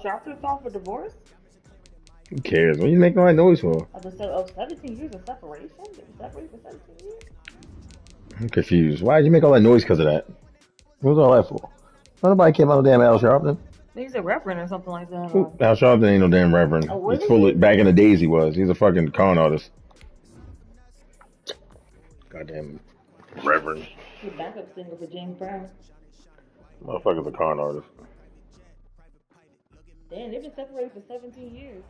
Sharpton filed for divorce? Who cares? What are you making all that noise for? 17 years of separation? They were separated for 17 years? I'm confused. Why did you make all that noise because of that? What was all that for? Nobody came out of damn Al Sharpton. He's a reverend or something like that. Al Sharpton ain't no damn reverend. Oh, He's full of, back in the days he was. He's a fucking con artist. Goddamn reverend. He's a backup singer for James Brown. Motherfucker's a con artist. Damn, they've been separated for 17 years.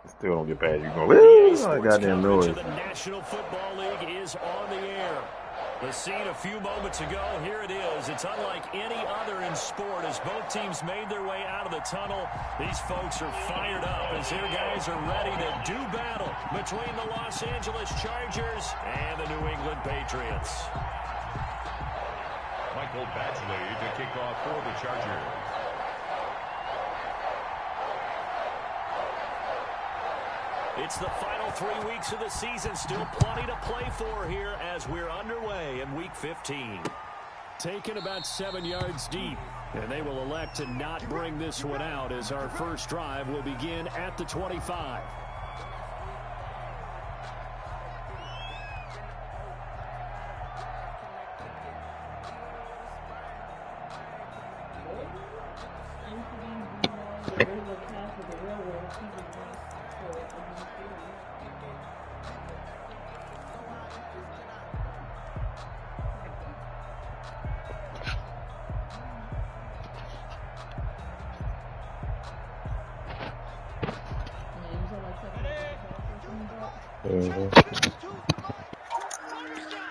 Still don't get past you going, oh, goddamn noise. The National Football League is on the air. The scene a few moments ago, here it is. It's unlike any other in sport as both teams made their way out of the tunnel. These folks are fired up as their guys are ready to do battle between the Los Angeles Chargers and the New England Patriots. Michael Badgley to kick off for the Chargers. It's the final 3 weeks of the season. Still plenty to play for here as we're underway in Week 15. Taken about 7 yards deep. And they will elect to not bring this one out as our first drive will begin at the 25.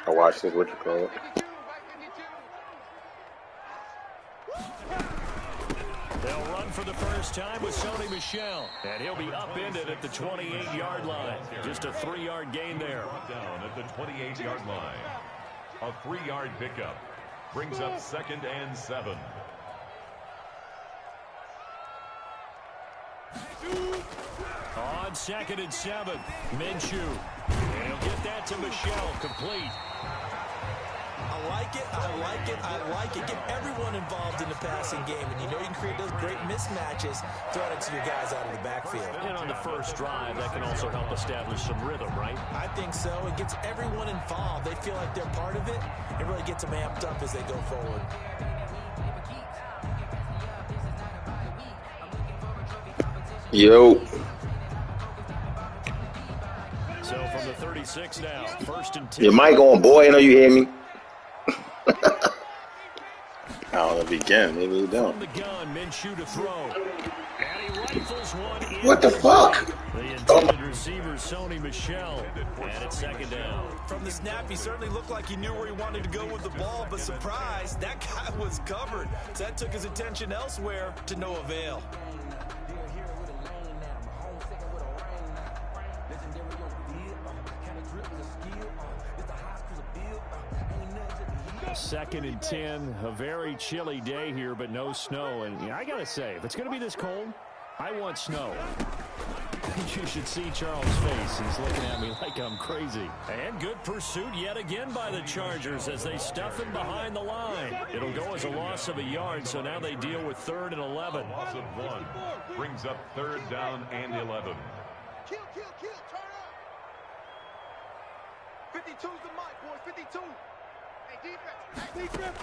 I watched this, what you call it. They'll run for the first time with Sony Michel. And he'll be upended at the 28-yard line. Just a 3-yard gain there. Down at the 28-yard line. A 3-yard pickup. Brings up 2nd and 7. On 2nd and 7, Minshew. And he'll get that to Michel, complete. I like it, I like it, I like it. Get everyone involved in the passing game, and you know you can create those great mismatches, throwing it to your guys out of the backfield. And on the first drive, that can also help establish some rhythm, right? I think so. It gets everyone involved. They feel like they're part of it. It really gets them amped up as they go forward. Yo. So from the 36 now, 1st and 10. Your mic on, boy. I know you hear me. I don't know if he can. Maybe he don't. From the gun, Minshew to throw. And he rifles one in. What the fuck? The intended receiver, Sony Michel. And it's 2nd down. From the snap, he certainly looked like he knew where he wanted to go with the ball, but surprise, that guy was covered. So that took his attention elsewhere to no avail. 2nd and 10, a very chilly day here, but no snow. And I got to say, if it's going to be this cold, I want snow. You should see Charles' face. He's looking at me like I'm crazy. And good pursuit yet again by the Chargers as they stuff him behind the line. It'll go as a loss of a yard, so now they deal with 3rd and 11. Loss of 1 brings up 3rd down and 11. Kill, turn up. 52's the mic, boys, 52. Hey, defense.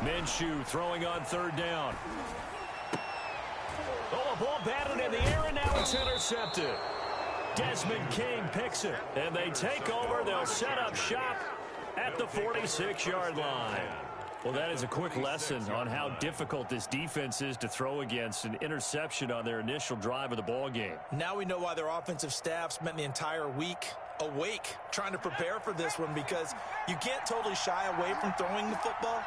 Minshew throwing on 3rd down. Oh, a ball batted in the air, and now it's intercepted. Desmond King picks it, and they take over. They'll set up shop at the 46-yard line. Well, that is a quick lesson on how difficult this defense is to throw against. An interception on their initial drive of the ball game. Now we know why their offensive staff spent the entire week awake trying to prepare for this one, because you can't totally shy away from throwing the football,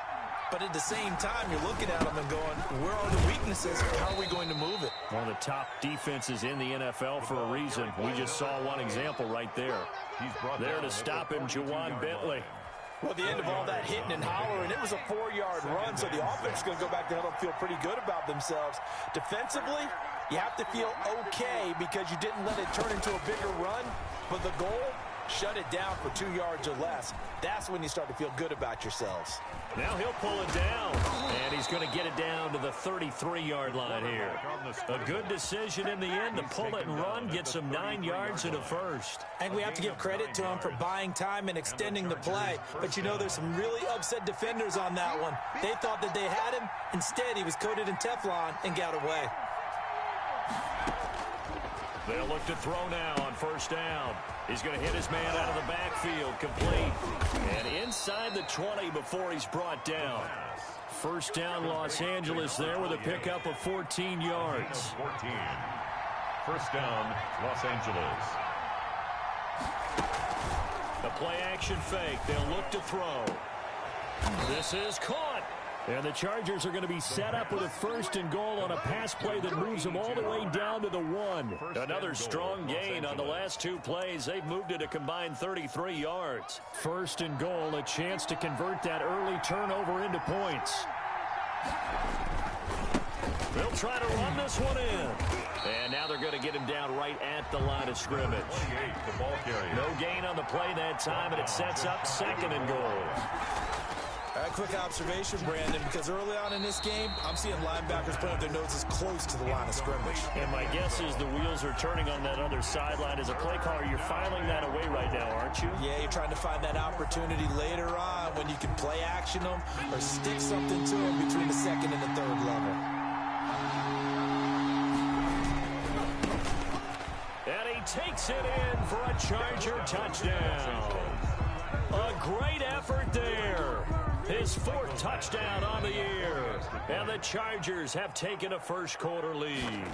but at the same time you're looking at them and going, where are the weaknesses? How are we going to move it? One of the top defenses in the NFL for a reason. We just saw one example right there. There to stop him, Juwan Bentley. Well, at the end of all that hitting and hollering, it was a 4-yard run, so the offense is going to go back there and feel pretty good about themselves. Defensively, you have to feel okay because you didn't let it turn into a bigger run, but the goal Shut it down for 2 yards or less. That's when you start to feel good about yourselves. Now he'll pull it down, and he's going to get it down to the 33-yard line here. A good decision in the end to pull it and run, get some 9 yards and a first. And we have to give credit to him for buying time and extending the play. But, you know, there's some really upset defenders on that one. They thought that they had him. Instead, he was coated in Teflon and got away. They'll look to throw now on first down. He's going to hit his man out of the backfield, complete. And inside the 20 before he's brought down. First down, Los Angeles there with a pickup of 14 yards. 14. First down, Los Angeles. The play action fake. They'll look to throw. This is caught. And the Chargers are going to be set up with a first and goal on a pass play that moves them all the way down to the 1. Another strong gain on the last 2 plays. They've moved it a combined 33 yards. First and goal, a chance to convert that early turnover into points. They'll try to run this one in. And now they're going to get him down right at the line of scrimmage. 28, the ball carrier. No gain on the play that time, and it sets up second and goal. A quick observation, Brandon, because early on in this game, I'm seeing linebackers putting up their noses close to the line of scrimmage. And my guess is the wheels are turning on that other sideline. As a play caller, you're filing that away right now, aren't you? Yeah, you're trying to find that opportunity later on when you can play action them or stick something to them between the second and the third level. And he takes it in for a Charger touchdown. A great effort there. His 4th touchdown on the year. And the Chargers have taken a first quarter lead.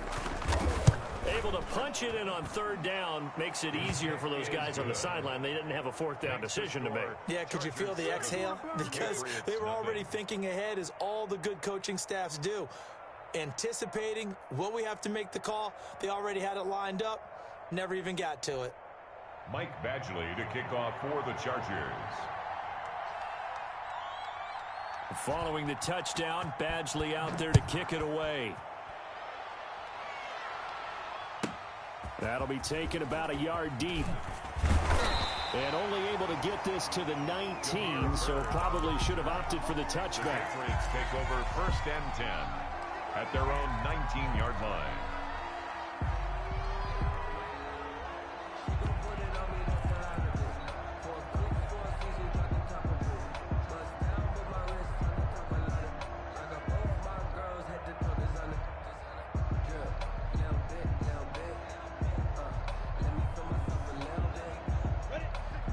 Able to punch it in on third down makes it easier for those guys on the sideline. They didn't have a 4th down decision to make. Yeah, could you feel the exhale? Because they were already thinking ahead, as all the good coaching staffs do. Anticipating, will we have to make the call? They already had it lined up. Never even got to it. Mike Badgley to kick off for the Chargers. Following the touchdown, Badgley out there to kick it away. That'll be taken about a yard deep. And only able to get this to the 19, so probably should have opted for the touchback. Patriots take over first and 10 at their own 19-yard line.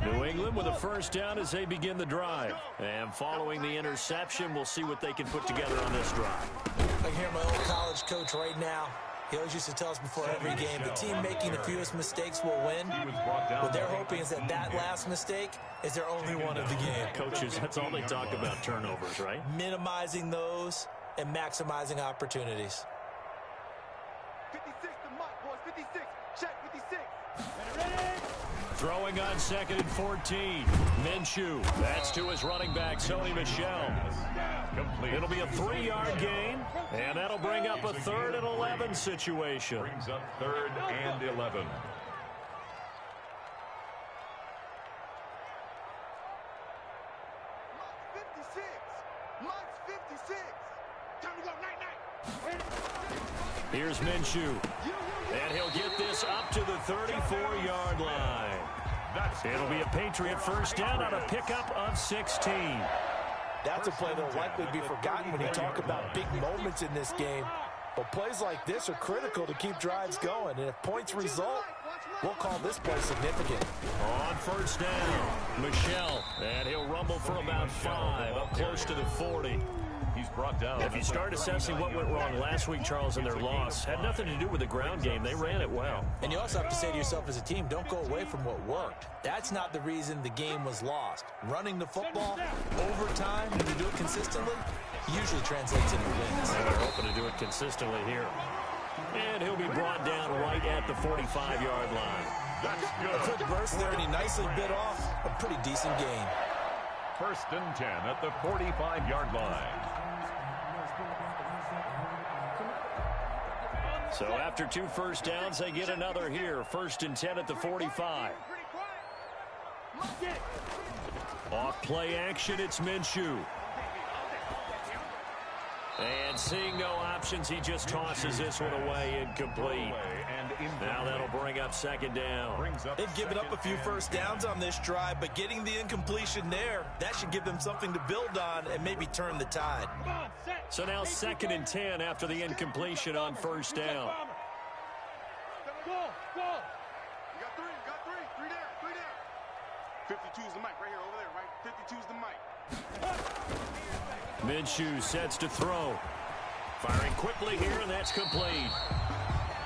New England with a first down as they begin the drive. And following the interception, we'll see what they can put together on this drive. I can hear my old college coach right now. He always used to tell us before every game, the team making the fewest mistakes will win. What they're hoping is that that last mistake is their only one of the game. Coaches, that's all they talk about, turnovers, right? Minimizing those and maximizing opportunities. 56 to Mike, boys. 56. Check 56. Throwing on 2nd and 14. Minshew. That's to his running back, Sony Michel. Complete. It'll be a 3-yard gain, and that'll bring up a 3rd and 11 situation. Brings up 3rd and 11. Mike's 56. Mike's 56. Time to go night-night. Here's Minshew. And he'll get this up to the 34-yard line. It'll be a Patriot first down on a pickup of 16. That's a play that'll likely be forgotten when you talk about big moments in this game. But plays like this are critical to keep drives going. And if points result, we'll call this play significant. On first down, Michel. And he'll rumble for about 5, up close to the 40. He's brought down. If you start assessing what went wrong last week, Charles, in their loss, had nothing to do with the ground game. They ran it well. And you also have to say to yourself as a team, don't go away from what worked. That's not the reason the game was lost. Running the football, overtime, and you do it consistently, usually translates into wins. And they're hoping to do it consistently here. And he'll be brought down right at the 45-yard line. That's good. A quick burst there, and he nicely bit off a pretty decent gain. First and 10 at the 45-yard line. So after 2 first downs, they get another here. First and 10 at the 45. Off play action, it's Minshew. And seeing no options, he just tosses this one away, incomplete. Now that'll bring up second down. They've given up a few first downs on this drive, but getting the incompletion there, that should give them something to build on and maybe turn the tide. So now 2nd and 10 after the incompletion on first down. Go. You got three. Three down. 52's the mic right here, over there, right? 52's the mic. Minshew sets to throw. Firing quickly here, and that's complete.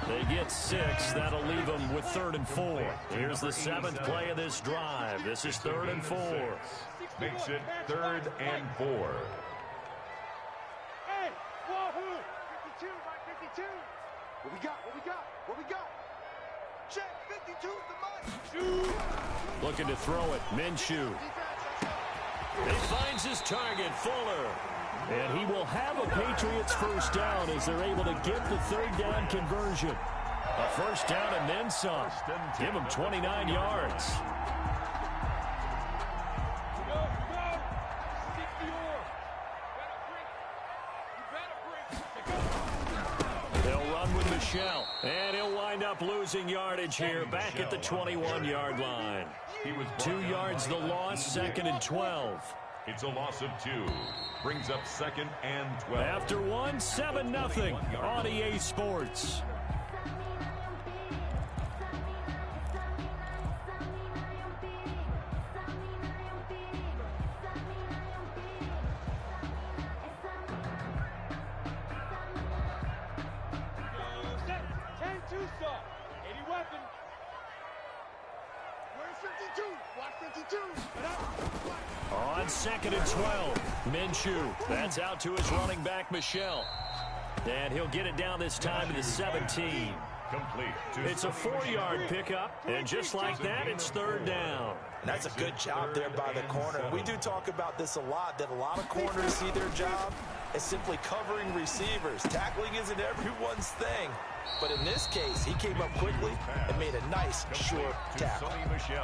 They get 6. That'll leave them with 3rd and 4. Here's the 7th play of this drive. This is 3rd and 4. Makes it 3rd and 4. Hey, wahoo! 52, Mike, 52. What we got? Check, 52's the mic. Looking to throw it. Minshew. He finds his target, Fuller. And he will have a Patriots first down as they're able to get the 3rd down conversion. A first down and then some. Give him 29 yards. They'll run with Michelle. And he'll wind up losing yardage here back at the 21-yard line. 2 yards the loss, 2nd and 12. It's a loss of 2. Brings up 2nd and 12. After 1, 7-0 on EA Sports. On 2nd and 12, Minshew. That's out to his running back, Michelle. And he'll get it down this time to the 17. Complete. It's a 4-yard pickup, and just like that, it's 3rd down. And that's a good job there by the corner. We do talk about this a lot, that a lot of corners see their job as simply covering receivers. Tackling isn't everyone's thing. But in this case, he came up quickly and made a nice, short tackle.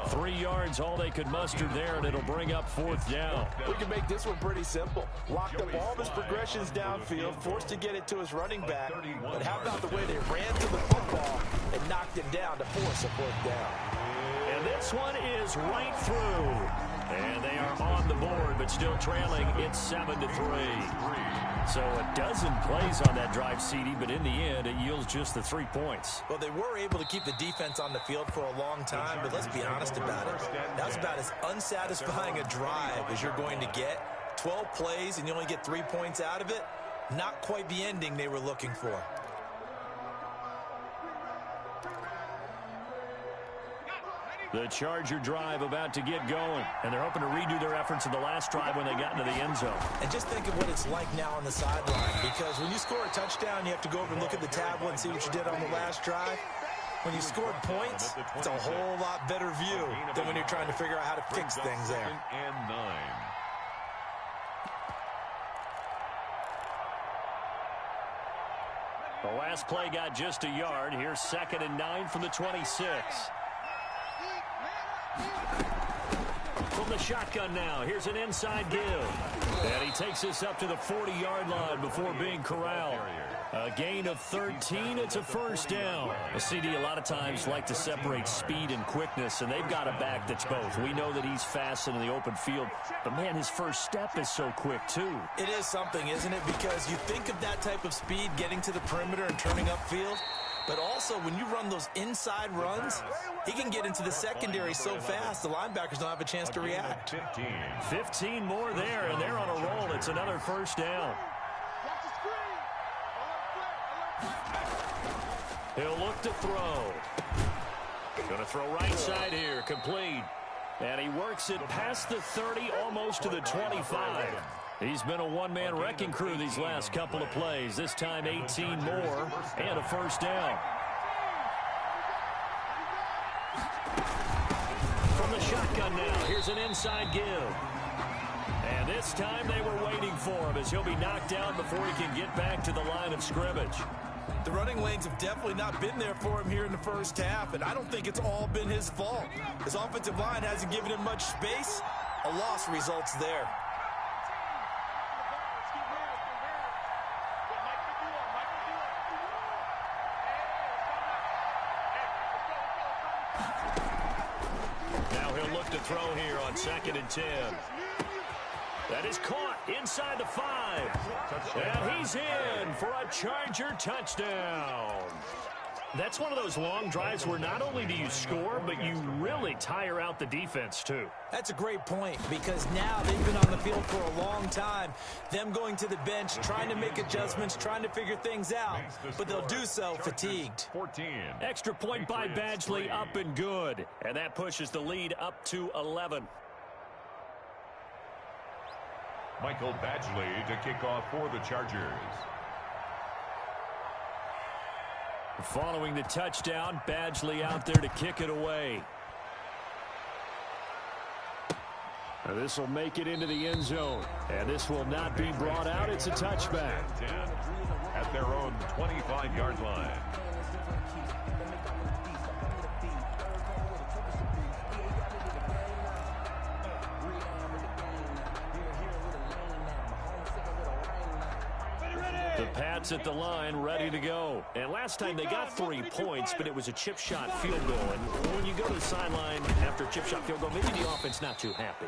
3 yards, all they could muster there, and it'll bring up 4th down. We can make this one pretty simple. Locked up all of his progressions downfield, forced to get it to his running back. But how about the way they ran to the football and knocked him down to force a 4th down? And this one is right through. And they are on the board, but still trailing. It's 7-3. So a dozen plays on that drive, CD, but in the end, it yields just the 3 points. Well, they were able to keep the defense on the field for a long time, but let's be honest about it. That's about as unsatisfying a drive as you're going to get. 12 plays and you only get 3 points out of it. Not quite the ending they were looking for. The Charger drive about to get going, and they're hoping to redo their efforts in the last drive when they got into the end zone. And just think of what it's like now on the sideline, because when you score a touchdown, you have to go over and look at the tablet and see what you did on the last drive. When you scored points, it's a whole lot better view than when you're trying to figure out how to fix things there. 2nd and 9. The last play got just a yard. Here's 2nd and 9 from the 26. From the shotgun now, here's an inside give. And he takes this up to the 40-yard line before being corralled. A gain of 13, it's a first down. A CD a lot of times like to separate speed and quickness, and they've got a back that's both. We know that he's fast in the open field, but man, his first step is so quick too. It is something, isn't it? Because you think of that type of speed getting to the perimeter and turning upfield, but also when you run those inside runs, he can get into the secondary so fast the linebackers don't have a chance to react. 15 more there, and they're on a roll. It's another first down. He'll look to throw. Going to throw right side here, complete. And he works it past the 30, almost to the 25. He's been a one-man wrecking crew these last couple of plays. This time 18 more and a first down. From the shotgun now, here's an inside give. And this time they were waiting for him as he'll be knocked down before he can get back to the line of scrimmage. The running lanes have definitely not been there for him here in the first half, and I don't think it's all been his fault. His offensive line hasn't given him much space. A loss results there. Now he'll look to throw here on 2nd and 10. That is caught inside the 5. And he's in for a Charger touchdown. That's one of those long drives where not only do you score, but you really tire out the defense, too. That's a great point, because now they've been on the field for a long time. Them going to the bench, trying to make adjustments, trying to figure things out, but they'll do so fatigued. 14. Extra point by Badgley, up and good. And that pushes the lead up to 11. Michael Badgley to kick off for the Chargers. Following the touchdown, Badgley out there to kick it away. This will make it into the end zone. And this will not be brought out. It's a touchback. 10 at their own 25-yard line. The Pats at the line, ready to go. And last time they got 3 points, but it was a chip shot field goal. And when you go to the sideline after a chip shot field goal, maybe the offense not too happy.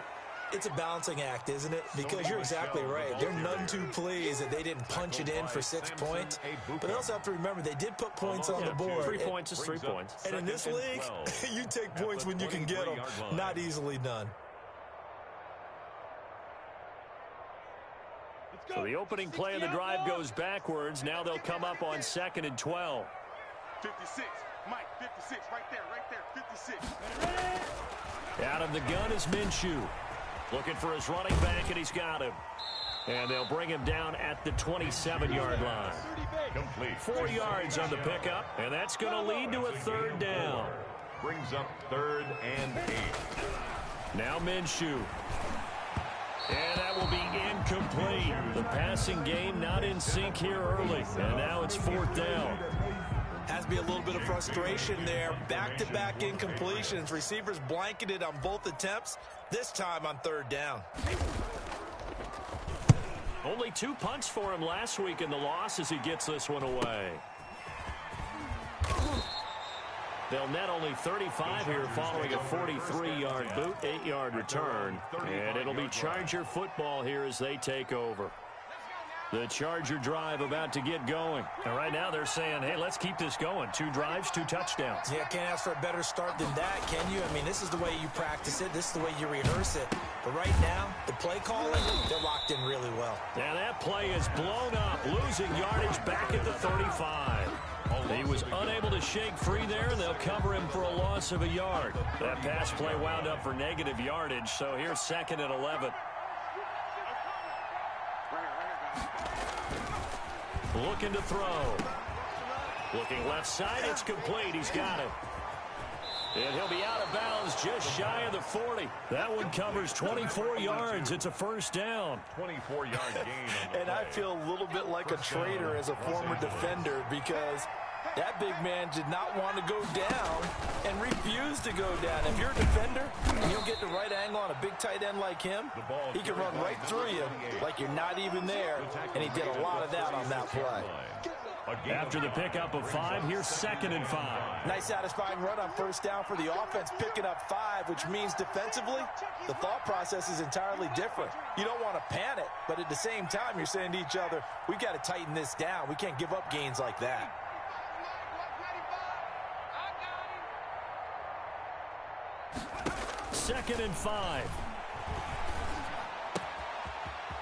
It's a balancing act, isn't it? Because you're exactly right. They're none too pleased that they didn't punch it in for 6 points. But they also have to remember they did put points on the board. 3 points is 3 points. And in this league, you take points when you can get them. Not easily done. So the opening play of the drive goes backwards. Now they'll come up on 2nd and 12. 56. Mike, 56. Right there. 56. Out of the gun is Minshew. Looking for his running back, and he's got him. And they'll bring him down at the 27-yard line. Complete. 4 yards on the pickup, and that's going to lead to a 3rd down. Brings up 3rd and 8. Now Minshew. And that will be incomplete. The passing game not in sync here early. And now it's 4th down. Has to be a little bit of frustration there. Back-to-back incompletions. Receivers blanketed on both attempts. This time on 3rd down. Only 2 punts for him last week in the loss as he gets this one away. They'll net only 35 here following a 43-yard boot, 8-yard return. And it'll be Charger football here as they take over. The Charger drive about to get going. And right now they're saying, hey, let's keep this going. 2 drives, 2 touchdowns. Yeah, can't ask for a better start than that, can you? I mean, this is the way you practice it. This is the way you rehearse it. But right now, the play calling, they're locked in really well. And that play is blown up, losing yardage back at the 35. He was unable to shake free there, and they'll cover him for a loss of a yard. That pass play wound up for negative yardage, so here's 2nd and 11. Looking to throw. Looking left side, it's complete. He's got it. And he'll be out of bounds just shy of the 40. That one covers 24 yards. It's a 1st down. 24-yard gain. And I feel a little bit like a traitor as a former defender, because that big man did not want to go down and refused to go down. If you're a defender and you'll get the right angle on a big tight end like him, he can run right through you like you're not even there, and he did a lot of that on that play. After the pickup of 5, here's 2nd and 5. Nice satisfying run on 1st down for the offense, picking up 5, which means defensively, the thought process is entirely different. You don't want to panic, but at the same time, you're saying to each other, we've got to tighten this down. We can't give up gains like that. Second and 5.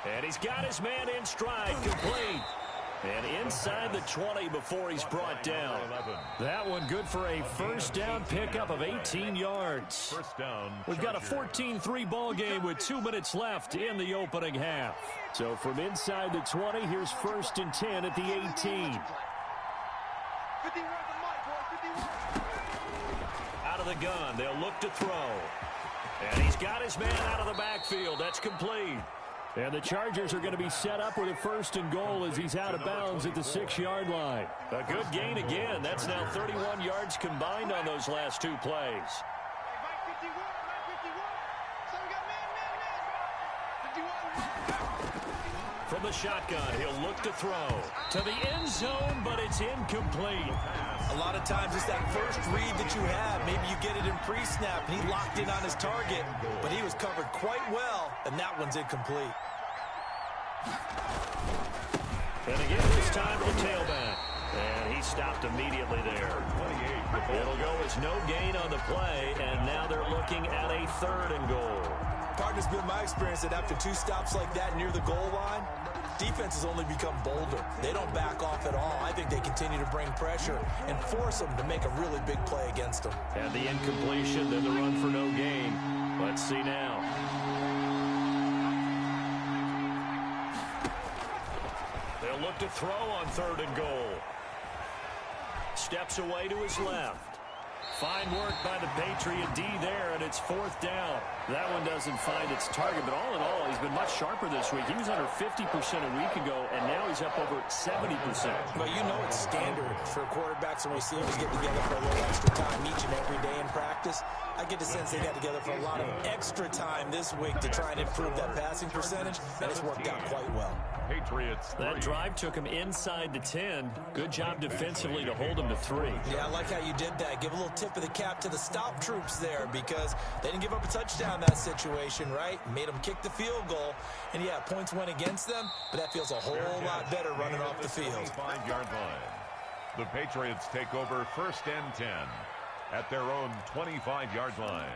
And he's got his man in stride, complete. And inside the 20 before he's brought down. That one good for a 1st down pickup of 18 yards. 1st down. We've got a 14-3 ball game with 2 minutes left in the opening half. So from inside the 20, here's 1st and 10 at the 18. Out of the gun, they'll look to throw. And he's got his man out of the backfield. That's complete. And the Chargers are going to be set up with a 1st and goal as he's out of bounds at the 6-yard line. A good gain again. That's now 31 yards combined on those last 2 plays. From the shotgun, he'll look to throw to the end zone, but it's incomplete. A lot of times it's that first read that you have. Maybe you get it in pre-snap, and he locked in on his target, but he was covered quite well, and that one's incomplete. And again, this time the tailback. And he stopped immediately there. It'll go as no gain on the play, and now they're looking at a 3rd and goal. Partner's been my experience that after 2 stops like that near the goal line, defenses only become bolder. They don't back off at all. I think they continue to bring pressure and force them to make a really big play against them. And the incompletion, then the run for no gain. Let's see now. They'll look to throw on 3rd and goal. Steps away to his left. Fine work by the Patriot D there, and it's 4th down. That one doesn't find its target, but all in all, he's been much sharper this week. He was under 50% a week ago, and now he's up over 70%. But you know it's standard for quarterbacks and receivers get together for a little extra time each and every day in practice. I get the sense they got together for a lot of extra time this week to try and improve that passing percentage, and it's worked out quite well. Patriots 3. That drive took him inside the 10. Good job defensively to hold him to 3. Yeah, I like how you did that. Give a little tip of the cap to the stop troops there because they didn't give up a touchdown in that situation, right? Made them kick the field goal. And, yeah, points went against them, but that feels a whole lot better running off the field. 25-yard line. The Patriots take over 1st and 10 at their own 25-yard line.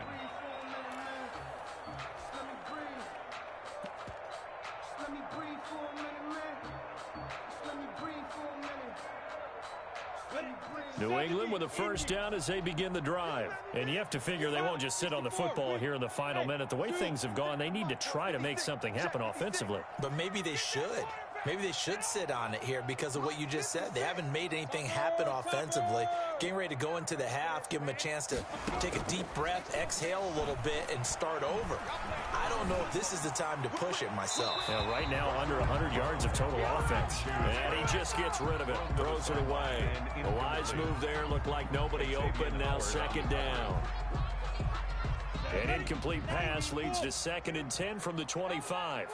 New England with a 1st down as they begin the drive. And you have to figure they won't just sit on the football here in the final minute. The way things have gone, they need to try to make something happen offensively. But maybe they should. Maybe they should sit on it here because of what you just said. They haven't made anything happen offensively. Getting ready to go into the half, give them a chance to take a deep breath, exhale a little bit, and start over. I don't know if this is the time to push it myself. Yeah, right now under 100 yards of total offense. And he just gets rid of it, throws it away. The wise move there, looked like nobody open, now 2nd down. An incomplete pass leads to 2nd and 10 from the 25.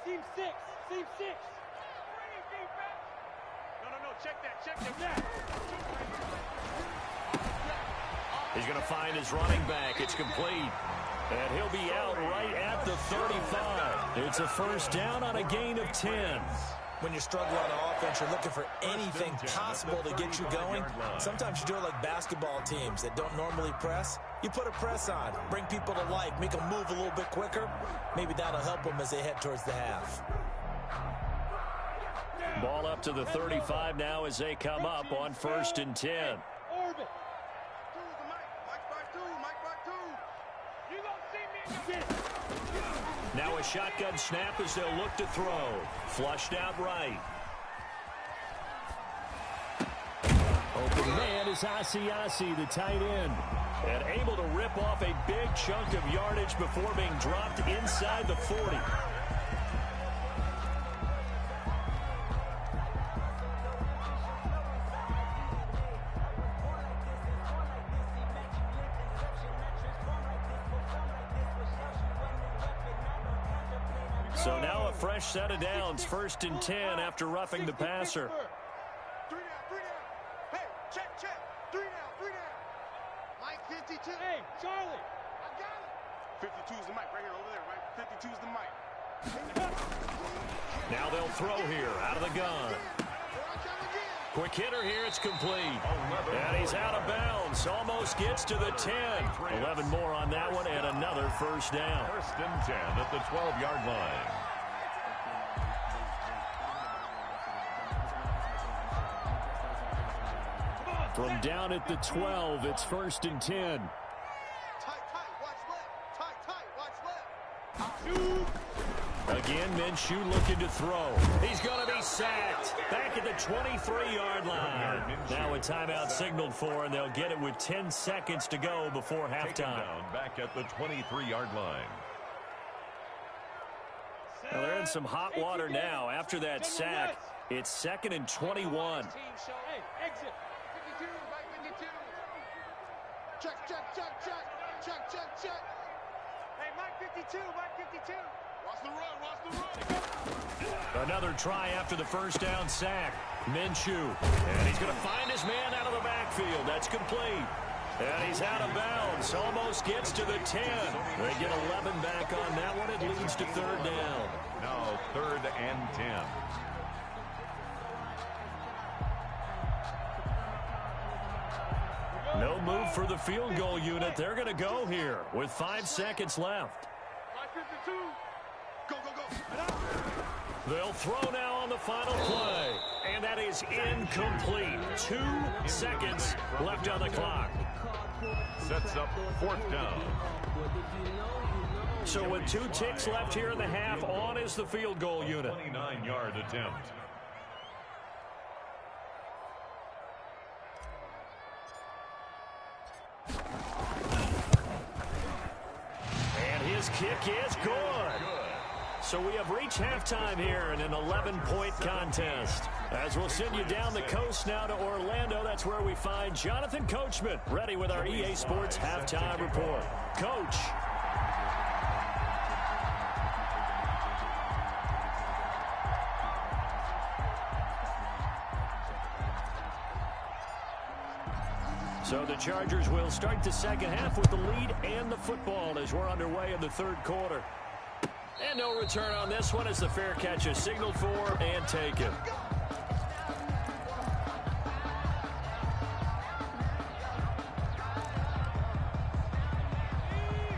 Seam 6. Seam 6. No. Check that. He's going to find his running back. It's complete. And he'll be out right at the 35. It's a 1st down on a gain of 10. When you're struggling on offense, you're looking for anything possible to get you going. Sometimes you do it like basketball teams that don't normally press. You put a press on, bring people to life, make them move a little bit quicker. Maybe that'll help them as they head towards the half. Ball up to the 35 now as they come up on 1st and 10. Orbit. You gonna see me? Now a shotgun snap as they'll look to throw. Flushed out right. Open man is Asiasi, the tight end. And able to rip off a big chunk of yardage before being dropped inside the 40. So now a fresh set of downs, 1st and 10 after roughing the passer. 3 down. Hey, check. 3 down. Mike 52. Hey, Charlie. I got it. 52 is the mic right here over there, right? 52 is the mic. Now they'll throw here out of the gun. Quick hitter here, it's complete. And he's out of bounds, almost gets to the 10. 11 more on that one, and another 1st down. 1st and 10 at the 12-yard line. From down at the 12, it's 1st and 10. Tight, watch left. Watch left. Again, Minshew looking to throw. He's going to be sacked. Back at the 23-yard line. Now a timeout signaled for, and they'll get it with 10 seconds to go before halftime. Down back at the 23-yard line. Well, they're in some hot water now. After that sack, it's 2nd and 21. Hey, exit. 52, Mike 52. Check, check, check, check. Check, check, check. Hey, Mike 52, Mike 52. Watch the run, watch the run. Another try after the first down sack. Minshew. And he's going to find his man out of the backfield. That's complete. And he's out of bounds. Almost gets to the 10. They get 11 back on that one. It leads to 3rd down. Now 3rd and 10. No move for the field goal unit. They're going to go here with 5 seconds left. Mike 52. Go, go, go. They'll throw now on the final play. And that is incomplete. 2 seconds left on the clock. Sets up 4th down. So with 2 ticks left here in the half, on is the field goal unit. 29-yard attempt. And his kick is good. So we have reached halftime here in an 11-point contest. As we'll send you down the coast now to Orlando, that's where we find Jonathan Coachman, ready with our EA Sports Halftime Report. Coach. So the Chargers will start the second half with the lead and the football as we're underway in the 3rd quarter. And no return on this one as the fair catch is signaled for and taken.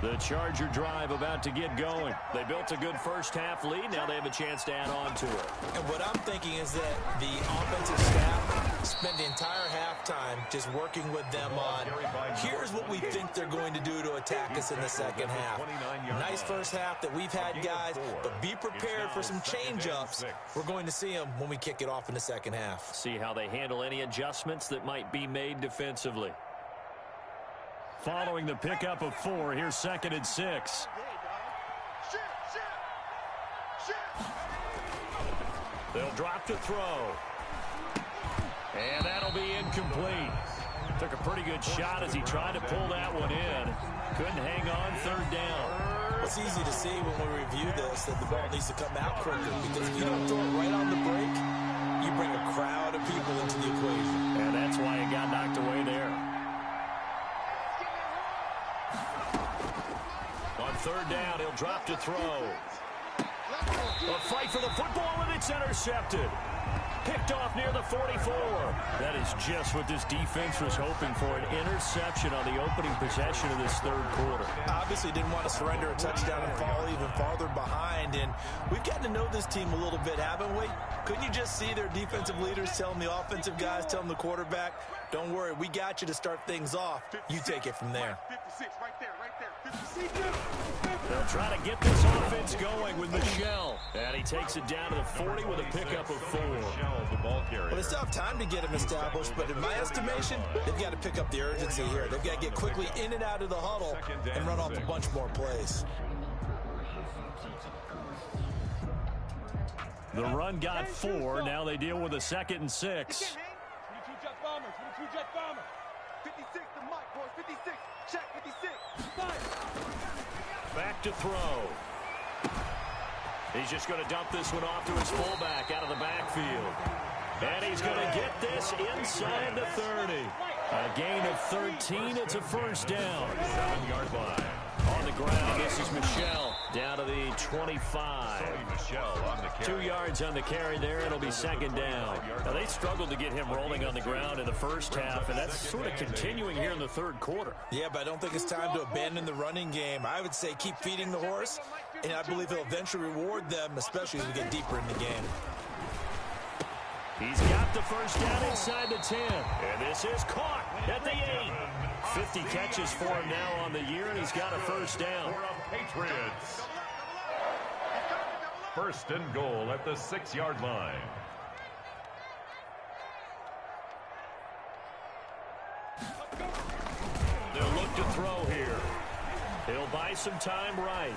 The Charger drive about to get going. They built a good first half lead. Now they have a chance to add on to it. And what I'm thinking is that the offensive staff spent the entire halftime just working with them on, here's what we think they're going to do to attack us in the second half. Nice first half that we've had, guys, but be prepared for some change-ups. We're going to see them when we kick it off in the second half. See how they handle any adjustments that might be made defensively. Following the pickup of 4, here's 2nd and 6. They'll drop to throw. And that'll be incomplete. Took a pretty good shot as he tried to pull that one in. Couldn't hang on 3rd down. It's easy to see when we review this that the ball needs to come out quicker, because if you don't throw it right on the break, you bring a crowd of people into the equation. And that's why it got knocked away there. On 3rd down, he'll drop to throw. A fight for the football, and it's intercepted. Picked off near the 44. That is just what this defense was hoping for, an interception on the opening possession of this 3rd quarter. Obviously didn't want to surrender a touchdown and fall even farther behind, and we've gotten to know this team a little bit, haven't we? Couldn't you just see their defensive leaders telling the offensive guys, telling the quarterback, don't worry, we got you to start things off. You take it from there. 56, right there, right there. 56. They'll try to get this offense going with Michel. And he takes it down to the 40 with a pickup of 4. The ball carrier. Well, they still have time to get him established, but in my estimation, they've got to pick up the urgency here. They've got to get quickly in and out of the huddle and run off a bunch more plays. The run got 4. Now they deal with a 2nd and 6. 22 jet bomber, 22 jet bomber. 56 to Mike, boys, 56. Check, 56. Back to throw. He's just going to dump this one off to his fullback out of the backfield. And he's going to get this inside the 30. A gain of 13. It's a 1st down. 7-yard line. On the ground, this is Michel down to the 25. Michel on the carry. 2 yards on the carry there. It'll be 2nd down. Now, they struggled to get him rolling on the ground in the first half, and that's sort of continuing here in the 3rd quarter. Yeah, but I don't think it's time to abandon the running game. I would say keep feeding the horse, and I believe he'll eventually reward them, especially as we get deeper in the game. He's got the 1st down inside the 10. And this is caught at the 8. 50 catches for him now on the year, and he's got a 1st down. Patriots. 1st and goal at the 6-yard line. They'll look to throw here. He'll buy some time right.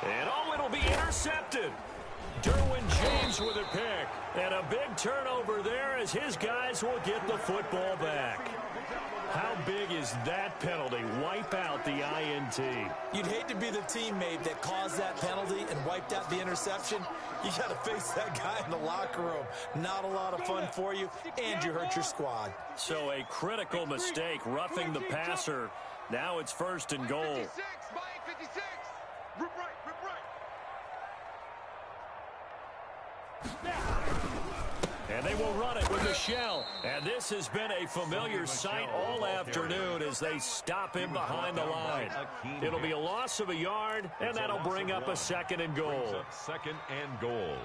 And it'll be intercepted. Derwin James with a pick. And a big turnover there as his guys will get the football back. How big is that penalty? Wipe out the INT. You'd hate to be the teammate that caused that penalty and wiped out the interception. You got to face that guy in the locker room. Not a lot of fun for you, and you hurt your squad. So a critical mistake, roughing the passer. Now it's 1st and goal. 56, Mike, 56. Rip right, rip right. And they will run it with Michel. And this has been a familiar sight all afternoon as they stop him behind the line. It'll be a loss of a yard, and that'll bring up a 2nd and goal. 2nd and goal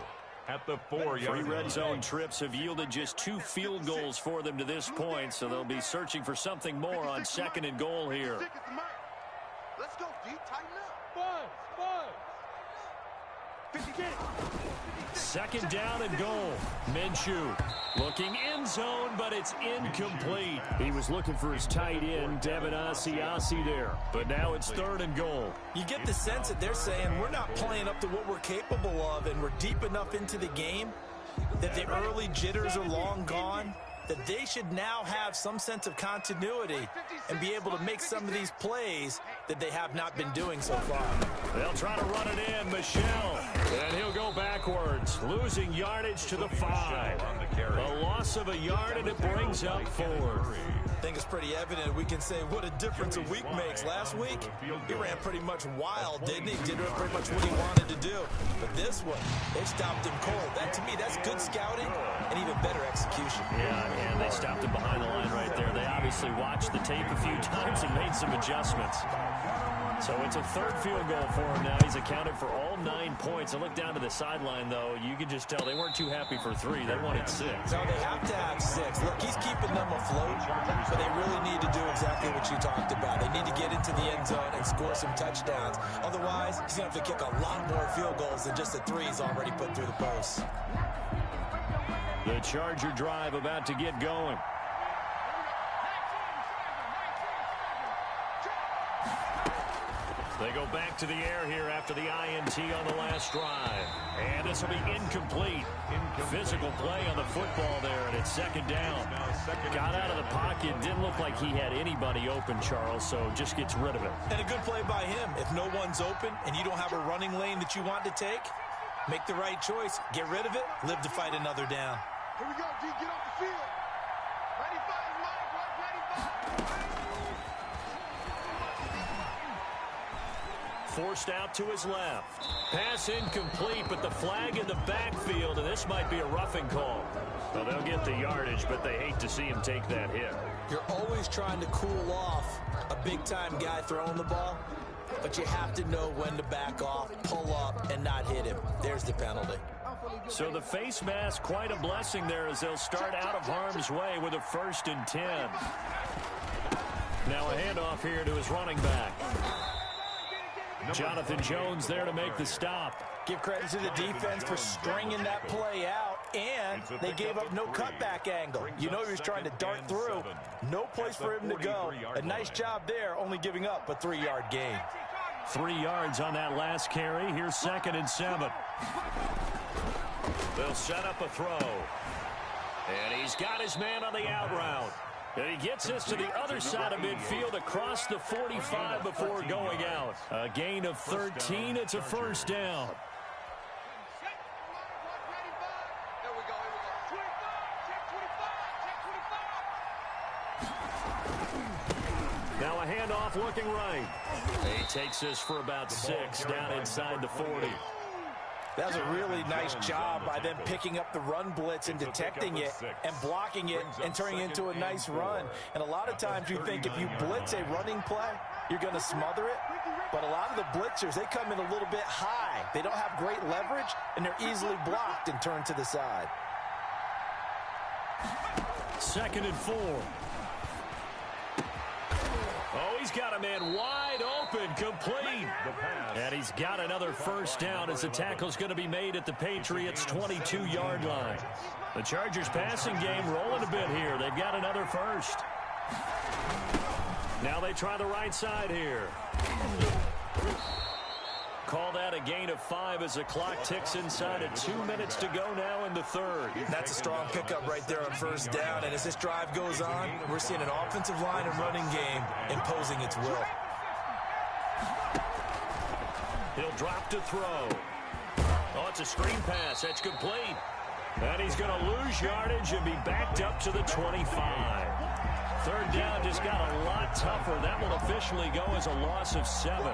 at the 4-yard line. 3 red zone trips have yielded just 2 field goals for them to this point, so they'll be searching for something more on 2nd and goal here. Let's go, D. Tighten up. 56. 2nd down and goal. Minshew looking end zone, but it's incomplete. He was looking for his tight end, Devin Asiasi there. But now it's 3rd and goal. You get the sense that they're saying we're not playing up to what we're capable of, and we're deep enough into the game that the early jitters are long gone, that they should now have some sense of continuity and be able to make some of these plays that they have not been doing so far. They'll try to run it in, Michel, and he'll go backwards, losing yardage to the 5. A loss of a yard, and it brings up 4th. I think it's pretty evident we can say what a difference a week makes. Last week, he ran pretty much wild, didn't he? Did pretty much what he wanted to do. But this one, they stopped him cold. That, to me, that's good scouting and even better execution. Yeah, and they stopped him behind the line right there. They obviously watched the tape a few times and made some adjustments. So it's a 3rd field goal for him now. He's accounted for all 9 points. I look down to the sideline, though. You can just tell they weren't too happy for 3. They wanted 6. No, they have to have 6. Look, he's keeping them afloat, but they really need to do exactly what you talked about. They need to get into the end zone and score some touchdowns. Otherwise, he's going to have to kick a lot more field goals than just the 3 he's already put through the post. The Charger drive about to get going. They go back to the air here after the INT on the last drive. And this will be incomplete. Physical play on the football there, and it's 2nd down. Got out of the pocket. Didn't look like he had anybody open, Charles, so just gets rid of it. And a good play by him. If no one's open and you don't have a running lane that you want to take, make the right choice. Get rid of it. Live to fight another down. Here we go, D. Get off the field. 95, Mike. 95. Forced out to his left. Pass incomplete, but the flag in the backfield, and this might be a roughing call. Well, they'll get the yardage, but they hate to see him take that hit. You're always trying to cool off a big-time guy throwing the ball, but you have to know when to back off, pull up, and not hit him. There's the penalty. So the face mask, quite a blessing there as they'll start out of harm's way with a 1st and 10. Now a handoff here to his running back. Jonathan Jones there to make the stop. Give credit to the defense for stringing that play out, and they gave up no cutback angle. You know he was trying to dart through. No place for him to go. A nice job there, only giving up a 3-yard gain. 3 yards on that last carry. Here's 2nd and 7. They'll set up a throw. And he's got his man on the out route. And he gets this to the other side of midfield across the 45 before going out. A gain of 13. It's a 1st down. There we go, here we go. 25, check 25. Now a handoff looking right. He takes this for about 6 down inside the 40. That was a really nice job by them picking up the run blitz and detecting it and blocking it and turning it into a nice run. And a lot of times you think if you blitz a running play, you're going to smother it. But a lot of the blitzers, they come in a little bit high. They don't have great leverage, and they're easily blocked and turned to the side. 2nd and 4. Oh, he's got a man wide open, complete. And he's got another 1st down as the tackle's going to be made at the Patriots' 22-yard line. The Chargers passing game rolling a bit here. They've got another 1st. Now they try the right side here. call that a gain of 5 as the clock ticks inside of 2 minutes to go now in the third. That's a strong pickup right there on first down. And as this drive goes on, we're seeing an offensive line and running game imposing its will. He'll drop to throw. Oh, it's a screen pass. That's complete. And he's going to lose yardage and be backed up to the 25. Third down just got a lot tougher. That will officially go as a loss of 7.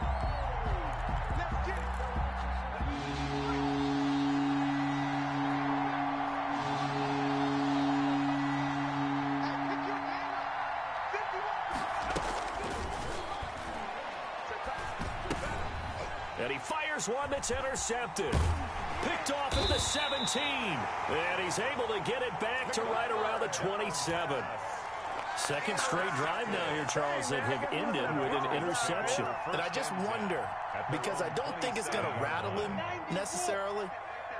And he fires one that's intercepted. Picked off at the 17. And he's able to get it back to right around the 27. Second straight drive now here, Charles, that have ended with an interception. And I just wonder, because I don't think it's going to rattle him necessarily,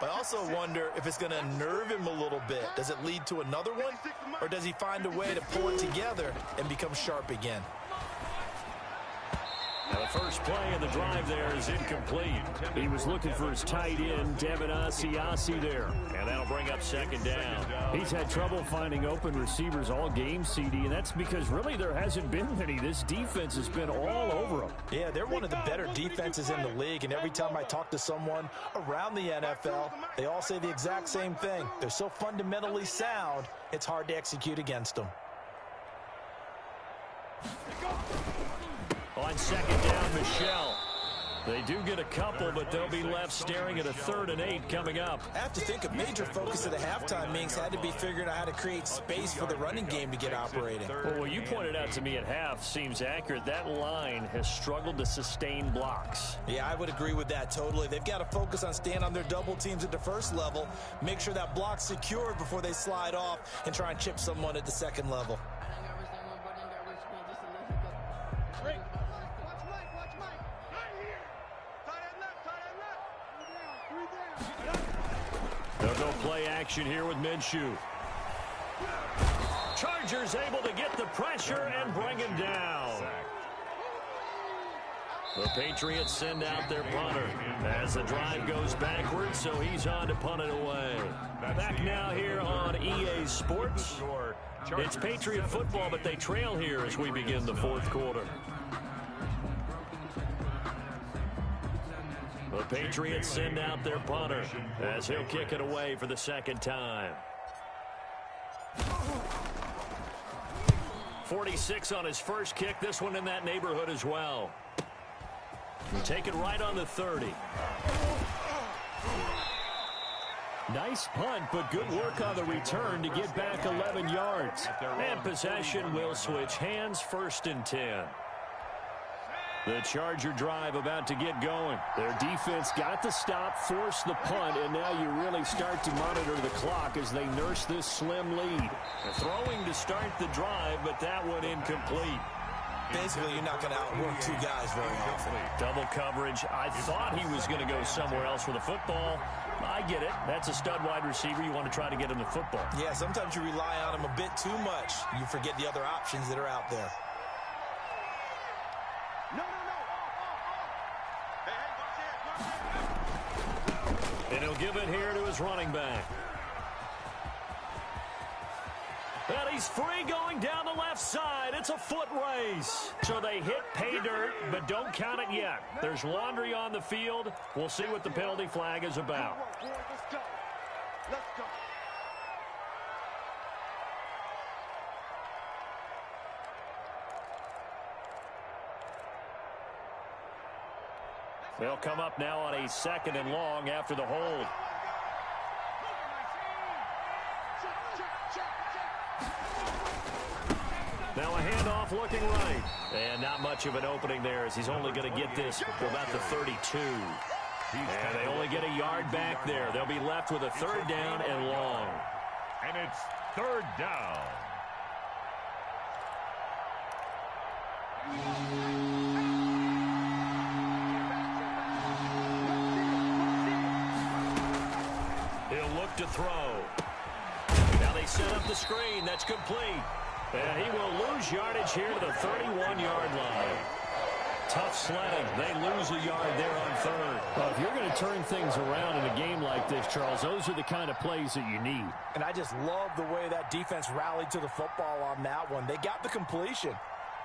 but I also wonder if it's going to unnerve him a little bit. Does it lead to another one, or does he find a way to pull it together and become sharp again? Now the first play of the drive there is incomplete. He was looking for his tight end, Devin Asiasi there. And that'll bring up second down. He's had trouble finding open receivers all game, CD, and that's because really there hasn't been many. This defense has been all over them. Yeah, they're one of the better defenses in the league, and every time I talk to someone around the NFL, they all say the exact same thing. They're so fundamentally sound, it's hard to execute against them. On second down, Michelle. They do get a couple, but they'll be left staring at a 3rd and 8 coming up. I have to think a major focus of the halftime meetings had to be figuring out how to create space for the running game to get operating. Well, what you pointed out to me at half seems accurate. That line has struggled to sustain blocks. Yeah, I would agree with that totally. They've got to focus on staying on their double teams at the first level, make sure that block's secured before they slide off and try and chip someone at the second level. They'll go play action here with Minshew. Chargers able to get the pressure and bring him down. The Patriots send out their punter as the drive goes backwards, so he's on to punt it away. Back now here on EA Sports. It's Patriot football, but they trail here as we begin the fourth quarter. The Patriots send out their punter as he'll kick it away for the second time. 46 on his first kick. This one in that neighborhood as well. And take it right on the 30. Nice punt, but good work on the return to get back 11 yards. And possession will switch hands, 1st and 10. The Charger drive about to get going. Their defense got the stop, forced the punt, and now you really start to monitor the clock as they nurse this slim lead. They're throwing to start the drive, but that one incomplete. Basically, you're not going to outwork two guys very often. Double coverage. I thought he was going to go somewhere else with the football. I get it. That's a stud wide receiver. You want to try to get him the football. Yeah, sometimes you rely on him a bit too much. You forget the other options that are out there. And he'll give it here to his running back. And he's free going down the left side. It's a foot race. So they hit pay dirt, but don't count it yet. There's laundry on the field. We'll see what the penalty flag is about. Let's go. Let's go. They'll come up now on a 2nd and long after the hold. Now a handoff looking right. And not much of an opening there as he's only going to get this to about the 32. And they only get a yard back there. They'll be left with a 3rd down and long. And it's 3rd down. He'll look to throw. Now they set up the screen. That's complete. And he will lose yardage here to the 31-yard line. tough sledding. They lose a yard there on third. Well, if you're going to turn things around in a game like this, Charles, those are the kind of plays that you need. And I just love the way that defense rallied to the football on that one. They got the completion,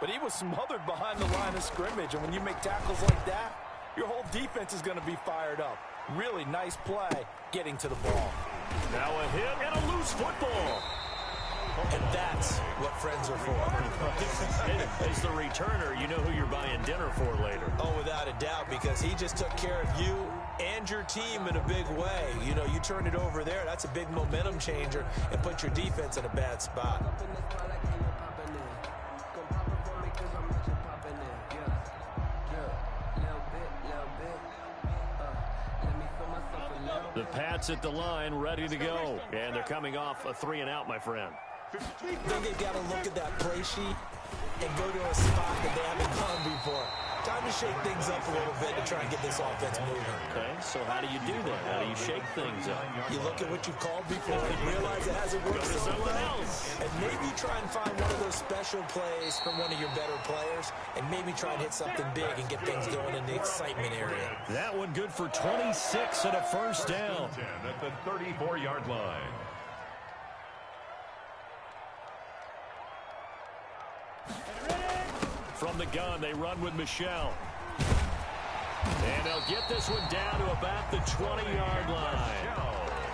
but he was smothered behind the line of scrimmage. And when you make tackles like that, your whole defense is going to be fired up. Really nice play getting to the ball. Now a hit and a loose football. And that's what friends are for. As the returner, you know who you're buying dinner for later. Oh, without a doubt, because he just took care of you and your team in a big way. You know, you turn it over there, that's a big momentum changer, and put your defense in a bad spot. The Pats at the line, ready to go. And they're coming off a 3-and-out, my friend. Then they've got to look at that play sheet and go to a spot that they haven't gone before. Time to shake things up a little bit to try and get this offense moving. Okay, so how do you do that? How do you shake things up? You look at what you've called before and realize it hasn't worked so well. And maybe try and find one of those special plays from one of your better players, and maybe try and hit something big and get things going in the excitement area. That one good for 26 and a first down. At the 34-yard line. From the gun, they run with Michelle. And they'll get this one down to about the 20-yard line.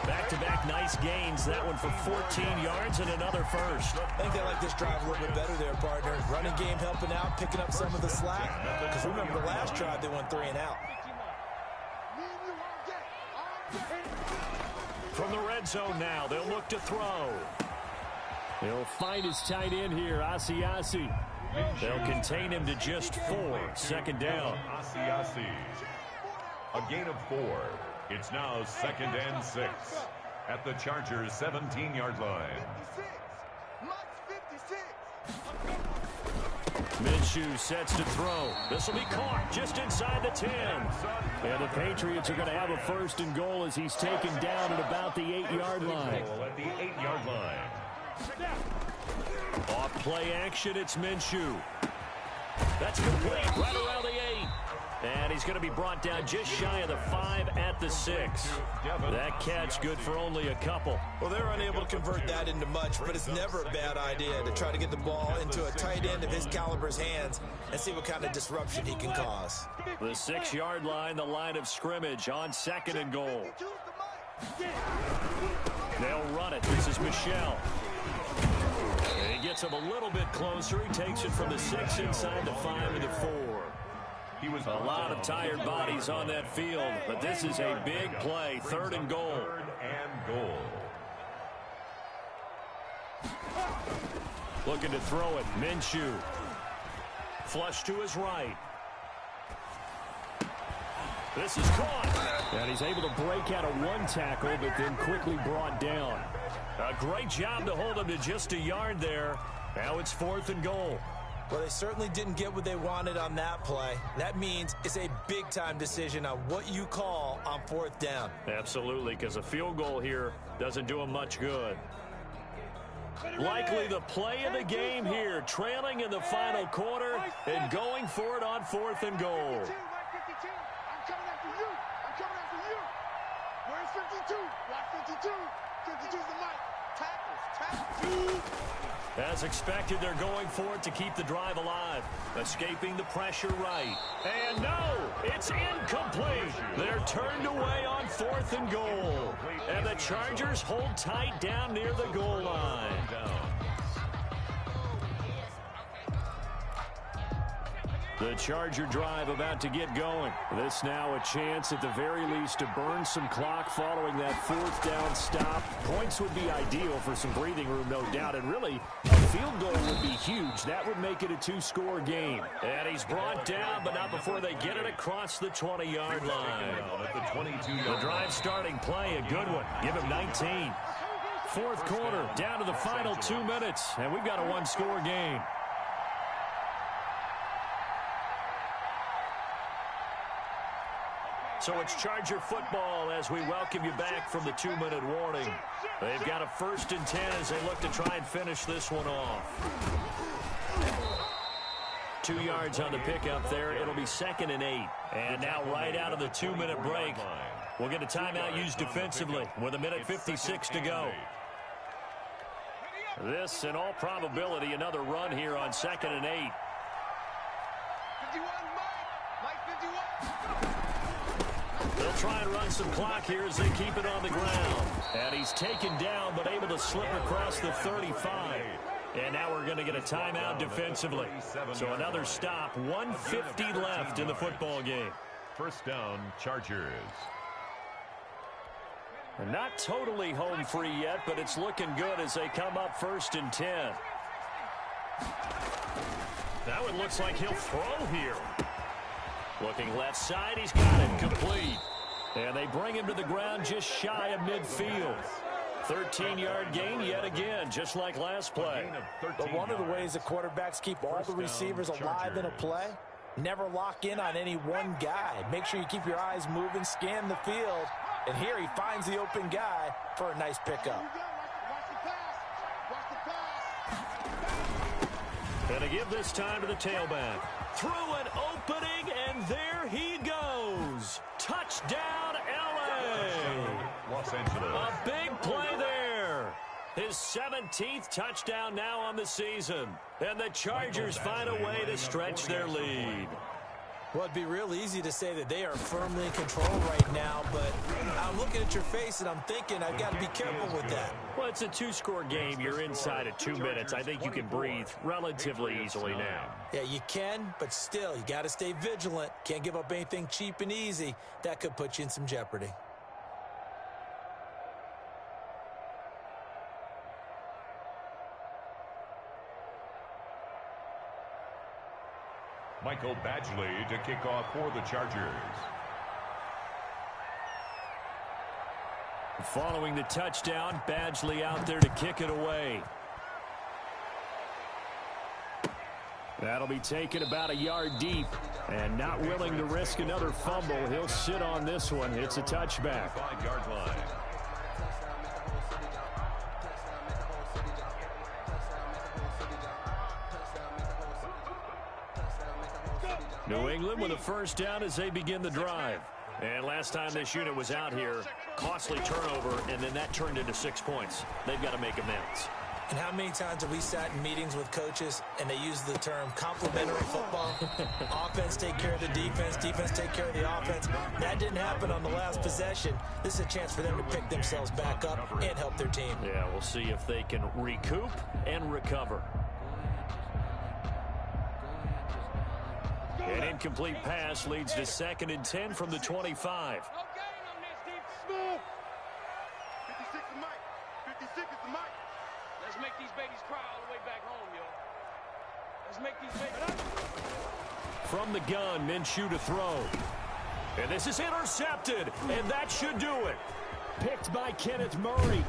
Back-to-back nice gains. That one for 14 yards and another first. I think they like this drive a little bit better there, partner. Running game helping out, picking up some of the slack. Because remember, the last drive they went 3-and-out. From the red zone now, they'll look to throw. He'll find his tight end here, Asiasi. They'll contain him to just 4. Second down. Asiasi. A gain of 4. It's now 2nd and 6 at the Chargers' 17-yard line. Minshew sets to throw. This will be caught just inside the 10. And the Patriots are going to have a 1st and goal as he's taken down at about the 8-yard line. At the 8-yard line. Off play action, it's Minshew. That's complete, right around the 8. And he's going to be brought down just shy of the 5 at the 6. That catch good for only a couple. Well, they're unable to convert that into much, but it's never a bad idea to try to get the ball into a tight end of his caliber's hands and see what kind of disruption he can cause. The 6-yard line, the line of scrimmage on 2nd and goal. They'll run it. This is Michelle. He gets him a little bit closer. He takes it from the 6 inside the 5 to the 4. He was a lot of tired bodies on that field, but this is a big play. 3rd and goal. 3rd and goal. Looking to throw it. Minshew. Flush to his right. This is caught. And he's able to break out of 1 tackle, but then quickly brought down. A great job to hold him to just a yard there. Now it's 4th and goal. Well, they certainly didn't get what they wanted on that play. That means it's a big-time decision on what you call on 4th down. Absolutely, because a field goal here doesn't do them much good. Likely the play of the game here, trailing in the final quarter and going for it on 4th and goal. I'm coming after you. I'm coming after you. Where's 52? Watch 52. 52's the mic. Tackles. As expected, they're going for it to keep the drive alive. Escaping the pressure right. And no, it's incomplete. They're turned away on 4th and goal. And the Chargers hold tight down near the goal line. The Charger drive about to get going. This now a chance at the very least to burn some clock following that 4th down stop. Points would be ideal for some breathing room, no doubt. And really, a field goal would be huge. That would make it a 2-score game. And he's brought down, but not before they get it across the 20-yard line. The drive starting play, a good one. Give him 19. 4th quarter, down to the final 2 minutes. And we've got a 1-score game. So it's Charger football as we welcome you back from the 2-minute warning. They've got a 1st and 10 as they look to try and finish this one off. 2 yards on the pickup there. It'll be 2nd and 8. And now right out of the 2-minute break, we'll get a timeout used defensively with 1:56 to go. This, in all probability, another run here on 2nd and 8. 51, Mike 51. They'll try and run some clock here as they keep it on the ground. And he's taken down but able to slip across the 35. And now we're going to get a timeout defensively. So another stop, 1:50 left in the football game. First down, Chargers. Not totally home free yet, but it's looking good as they come up 1st and 10. Now it looks like he'll throw here. Looking left side, he's got it complete. And they bring him to the ground just shy of midfield. 13-yard gain yet again, just like last play. But one of the ways the quarterbacks keep all the receivers alive in a play, never lock in on any one guy. Make sure you keep your eyes moving, scan the field. And here he finds the open guy for a nice pickup. And to give this time to the tailback. Through an opening, and there he goes. Touchdown, L.A. Los Angeles. A big play there. His 17th touchdown now on the season. And the Chargers find a way to stretch their lead. Well, it'd be real easy to say that they are firmly in control right now, but I'm looking at your face and I'm thinking I've got to be careful with that. Well, it's a 2-score game. You're inside at 2 minutes. I think you can breathe relatively easily now. Yeah, you can, but still, you got to stay vigilant. Can't give up anything cheap and easy. That could put you in some jeopardy. Michael Badgley to kick off for the Chargers. Following the touchdown, Badgley out there to kick it away. That'll be taken about a yard deep. And not willing to risk another fumble, he'll sit on this one. It's a touchback. 5-yard line. New England with a first down as they begin the drive. And last time this unit was out here, costly turnover, and then that turned into 6 points. They've got to make amends. And how many times have we sat in meetings with coaches and they use the term complementary football? Offense take care of the defense, defense take care of the offense. That didn't happen on the last possession. This is a chance for them to pick themselves back up and help their team. Yeah, we'll see if they can recoup and recover. An incomplete pass leads to 2nd and 10 from the 25. No gain on this defense. 56 is Mike. 56 is the Mike. Let's make these babies cry all the way back home, yo. Let's make these babies. From the gun, Minshew to throw. And this is intercepted, and that should do it. Picked by Kenneth Murray.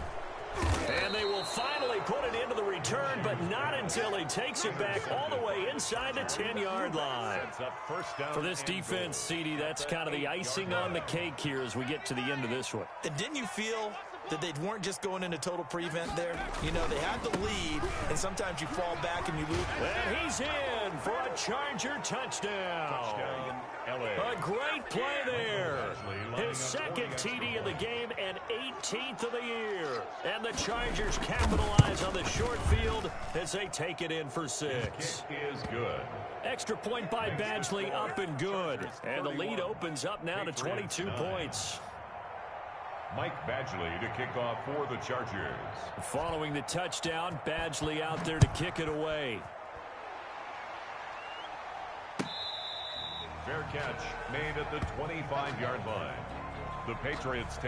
And they will finally put it into the return, but not until he takes it back all the way inside the 10-yard line. For this defense, CD, that's kind of the icing on the cake here as we get to the end of this one. And didn't you feel that they weren't just going into total prevent there? You know, they had the lead, and sometimes you fall back and you lose. And he's in for a Charger touchdown. A great play there. His 2nd TD of the game and 18th of the year. And the Chargers capitalize on the short field as they take it in for 6. Is good. Extra point by Badgley, up and good. And the lead opens up now to 22 points. Mike Badgley to kick off for the Chargers. Following the touchdown, Badgley out there to kick it away. Fair catch made at the 25-yard line. The Patriots